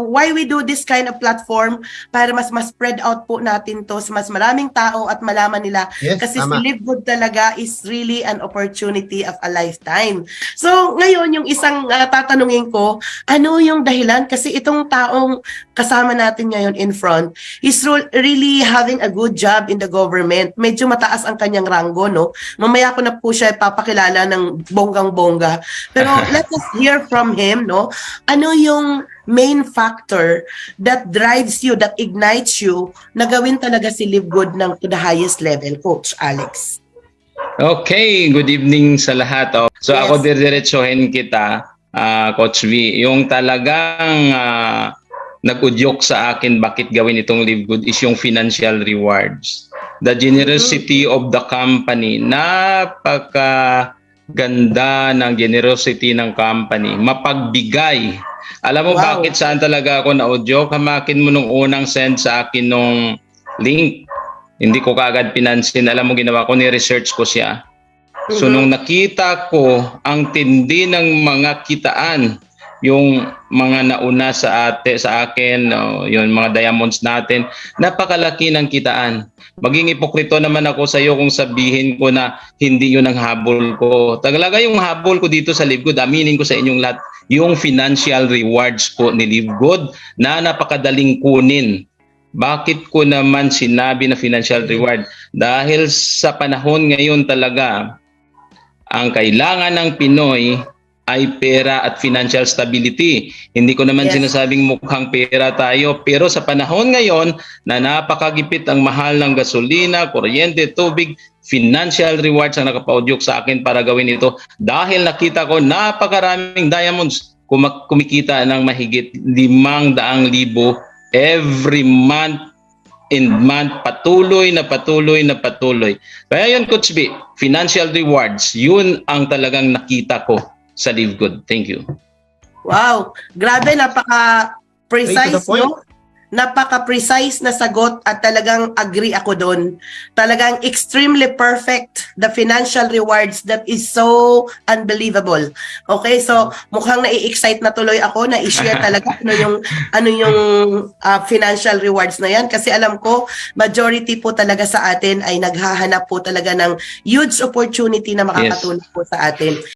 Why we do this kind of platform para mas spread out po natin to sa mas maraming tao at malaman nila. Yes, Kasi tama. si Live Good talaga is really an opportunity of a lifetime. So ngayon yung isang tatanungin ko, ano yung dahilan? Kasi itong taong kasama natin ngayon in front is really having a good job in the government. Medyo mataas ang kanyang ranggo, no? Mamaya ko na po siya papakilala ng bonggang-bongga. Pero let us hear from him, no? Ano yung main factor that drives you, that ignites you, na gawin talaga si Live Good ng to the highest level, Coach Alex? Okay, good evening sa lahat. So Yes. ako diretsohin kita, Coach V. Yung talagang nag-udyok sa akin bakit gawin itong Live Good is yung financial rewards. The generosity of the company. Napakaganda ng generosity ng company. Mapagbigay. Alam mo bakit saan talaga ako na-udyok? Hamakin mo nung unang send sa akin nung link. Hindi ko kaagad pinansin. Alam mo ginawa ko, ni-research ko siya. So nung nakita ko ang tindi ng mga kitaan, yung mga nauna sa akin, yung mga diamonds natin, napakalaki ng kitaan. Maging ipokrito naman ako sa iyo kung sabihin ko na hindi yun ang habol ko. Talaga yung habol ko dito sa Live Good, aminin ko sa inyong lahat, yung financial rewards po ni Live Good na napakadaling kunin. Bakit ko naman sinabi na financial reward? Dahil sa panahon ngayon talaga, ang kailangan ng Pinoy ay pera at financial stability. Hindi ko naman sinasabing mukhang pera tayo, pero sa panahon ngayon na napakagipit ang mahal ng gasolina, kuryente, tubig, financial rewards ang nakapaudyok sa akin para gawin ito dahil nakita ko napakaraming diamonds kumikita ng mahigit 500,000 every month in month, patuloy na patuloy. Kaya yun, Coach B, financial rewards, yun ang talagang nakita ko sa Live Good. Thank you. Wow, grabe, napaka-precise, Straight to the point. no? Napaka-precise na sagot at talagang agree ako doon. Talagang extremely perfect, the financial rewards that is so unbelievable. Okay, so mukhang nai-excite na tuloy ako na i-share talaga ano yung financial rewards na yan kasi alam ko majority po talaga sa atin ay naghahanap po talaga ng huge opportunity na makakatulong po sa atin.